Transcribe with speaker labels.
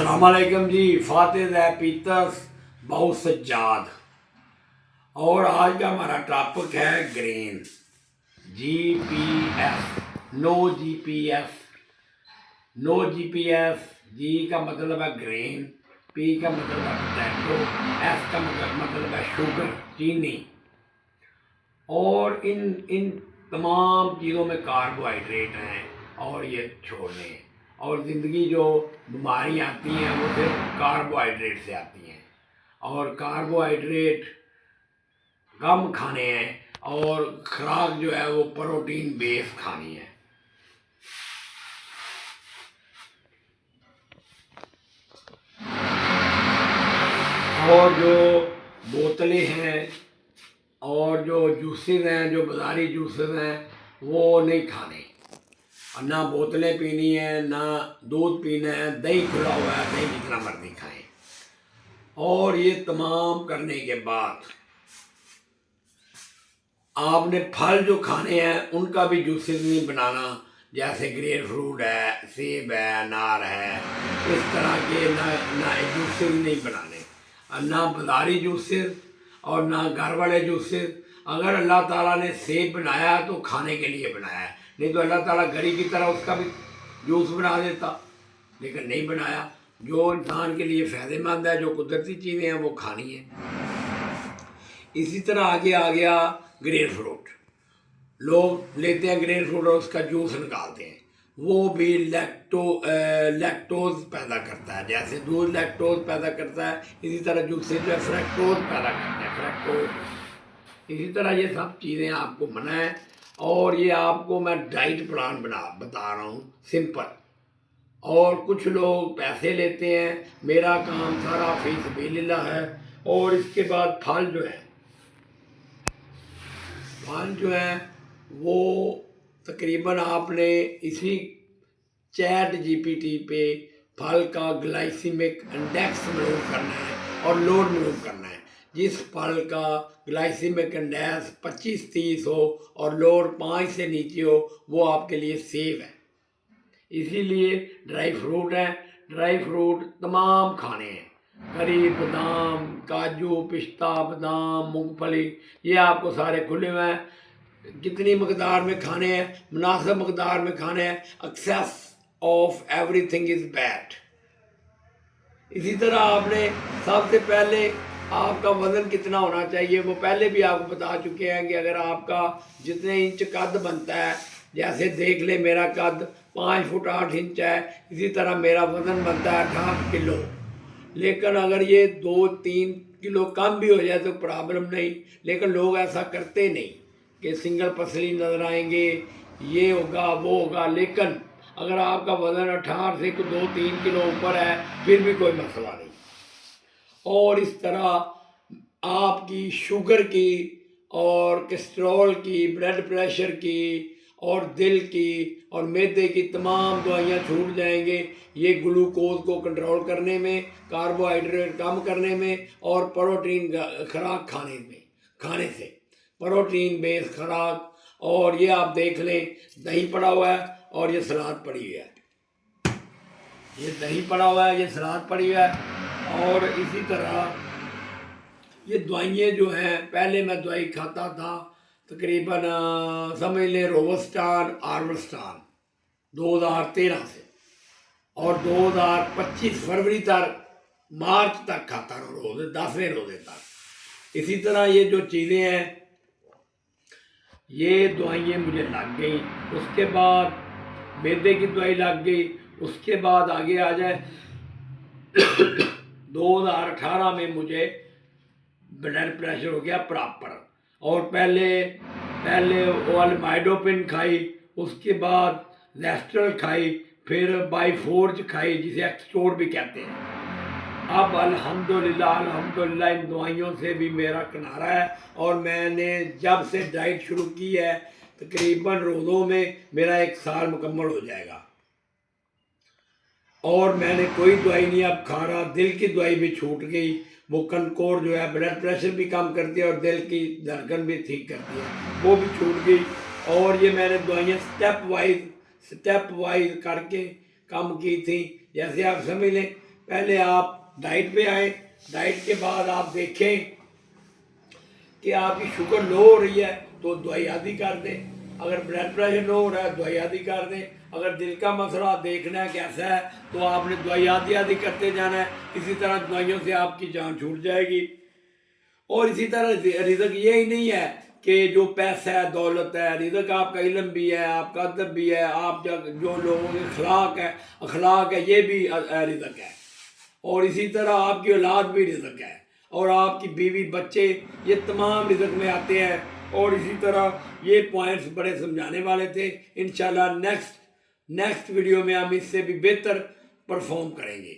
Speaker 1: अस्सलामुअलैकुम जी। फातिज है पीतर्स बहुत सज्जाद। और आज का हमारा टॉपिक है green. GPS। No GPS। No GPS। G का मतलब है ग्रीन, P का मतलब है पोटैटो, S का मतलब है शुगर, चीनी। और इन इन तमाम चीज़ों में कार्बोहाइड्रेट हैं और ये छोड़ने हैं। और ज़िंदगी जो बीमारियाँ आती हैं वो सिर्फ कार्बोहाइड्रेट से आती हैं। और कार्बोहाइड्रेट कम खाने हैं और खुराक जो है वो प्रोटीन बेस खानी है। और जो बोतलें हैं और जो जूसेस हैं, जो बाज़ारी जूसेस हैं, वो नहीं खाने। और ना बोतलें पीनी है, ना दूध पीना है। दही खुला हुआ है, दही जितना मर्जी खाएं। और ये तमाम करने के बाद आपने फल जो खाने हैं उनका भी जूसेस नहीं बनाना। जैसे ग्रेप फ्रूट है, सेब है, अनार है, इस तरह के ना जूसेस नहीं बनाने। और ना बाज़ारी जूसेस और ना घर वाले जूसेस। अगर अल्लाह ताला ने सेब बनाया तो खाने के लिए बनाया है, नहीं तो अल्लाह ताला गरी की तरह उसका भी जूस बना देता, लेकिन नहीं बनाया। जो इंसान के लिए फ़ायदेमंद है, जो कुदरती चीज़ें हैं वो खानी है। इसी तरह आगे आ गया ग्रेप फ्रूट। लोग लेते हैं ग्रेप फ्रूट और उसका जूस निकालते हैं। वो भी लैक्टोज पैदा करता है। जैसे दूध लैक्टोज पैदा करता है, इसी तरह जूस से जो है फ्रैक्टोज पैदा करते हैं, फ्रैक्टोज। इसी तरह ये सब चीज़ें आपको मना है। और ये आपको मैं डाइट प्लान बता रहा हूँ, सिंपल। और कुछ लोग पैसे लेते हैं, मेरा काम सारा फी सबिलिल्लाह है। और इसके बाद फल जो है वो तकरीबन आपने इसी चैट GPT पे फल का ग्लाइसीमिक इंडेक्स मालूम करना है और लोड मालूम करना है। जिस फल का ग्लाइसीमिक इंडेक्स 25-30 हो और लोड 5 से नीचे हो, वो आपके लिए सेफ है। इसीलिए ड्राई फ्रूट है, ड्राई फ्रूट तमाम खाने हैं। करी, बादाम, काजू, पिस्ता, बादाम, मूंगफली, ये आपको सारे खुले हुए हैं। कितनी मकदार में खाने हैं, मुनासिब मकदार में खाने हैं। Excess of everything is bad. इसी तरह आपने सबसे पहले आपका वज़न कितना होना चाहिए वो पहले भी आपको बता चुके हैं कि अगर आपका जितने इंच कद बनता है, जैसे देख ले मेरा कद 5 फुट 8 इंच है, इसी तरह मेरा वज़न बनता है 68 किलो। लेकिन अगर ये 2-3 किलो कम भी हो जाए तो प्रॉब्लम नहीं, लेकिन लोग ऐसा करते नहीं कि सिंगल पसली नज़र आएंगे, ये होगा वो होगा। लेकिन अगर आपका वज़न 68 से 2-3 किलो ऊपर है फिर भी कोई मसला नहीं। और इस तरह आपकी शुगर की और कोलेस्ट्रॉल की, ब्लड प्रेशर की और दिल की और मैदे की तमाम दवाइयाँ छूट जाएंगे। ये ग्लूकोज को कंट्रोल करने में, कार्बोहाइड्रेट कम करने में और प्रोटीन खुराक खाने से प्रोटीन बेस्ड खुराक। और ये आप देख लें, दही पड़ा हुआ है और ये सलाद पड़ी हुई है। ये दही पड़ा हुआ है, ये सलाद पड़ी हुई है। और इसी तरह ये दवाइयाँ जो हैं, पहले मैं दवाई खाता था तकरीबन समझ लें रोवस्टान, आर्वस्टान 2013 से, और 2025 फरवरी तक, मार्च तक खाता रहा, रोज़े 10वें रोज़े तक। इसी तरह ये जो चीज़ें हैं, ये दवाइयाँ मुझे लग गई। उसके बाद मैदे की दवाई लग गई। उसके बाद आगे आ जाए 2018 में मुझे ब्लड प्रेशर हो गया प्रॉपर। और पहले ओल्माइडोपिन खाई, उसके बाद लेस्ट्रल खाई, फिर बाईफोर्ज खाई जिसे एक्सटोर भी कहते हैं। अब अल्हम्दुलिल्लाह इन दवाइयों से भी मेरा किनारा है। और मैंने जब से डाइट शुरू की है तकरीबन रोज़ों में मेरा 1 साल मुकम्मल हो जाएगा। और मैंने कोई दवाई नहीं अब खा रहा। दिल की दवाई भी छूट गई। वो कनकोर जो है ब्लड प्रेशर भी कम करती है और दिल की धड़कन भी ठीक करती है, वो भी छूट गई। और ये मैंने दवाइयाँ स्टेप वाइज करके कम की थी। जैसे आप समझ लें, पहले आप डाइट पे आए, डाइट के बाद आप देखें कि आपकी शुगर लो हो रही है तो दवाई आदि कर दें, अगर ब्लड प्रेशर लो हो रहा है दवाई आदि कर दें, अगर दिल का मसला देखना है कैसा है तो आपने दवाई आदि करते जाना है। इसी तरह दवाइयों से आपकी जान छूट जाएगी। और इसी तरह रिज़्क ये ही नहीं है कि जो पैसा है दौलत है, रिज़्क आपका इल्म भी है, आपका अदब भी है, आप जो लोगों के अखलाक है ये भी रिज़्क है। और इसी तरह आपकी औलाद भी रिज़्क है, और आपकी बीवी बच्चे ये तमाम रिज़्क में आते हैं। और इसी तरह ये पॉइंट्स बड़े समझाने वाले थे। इंशाल्लाह नेक्स्ट वीडियो में हम इससे भी बेहतर परफॉर्म करेंगे।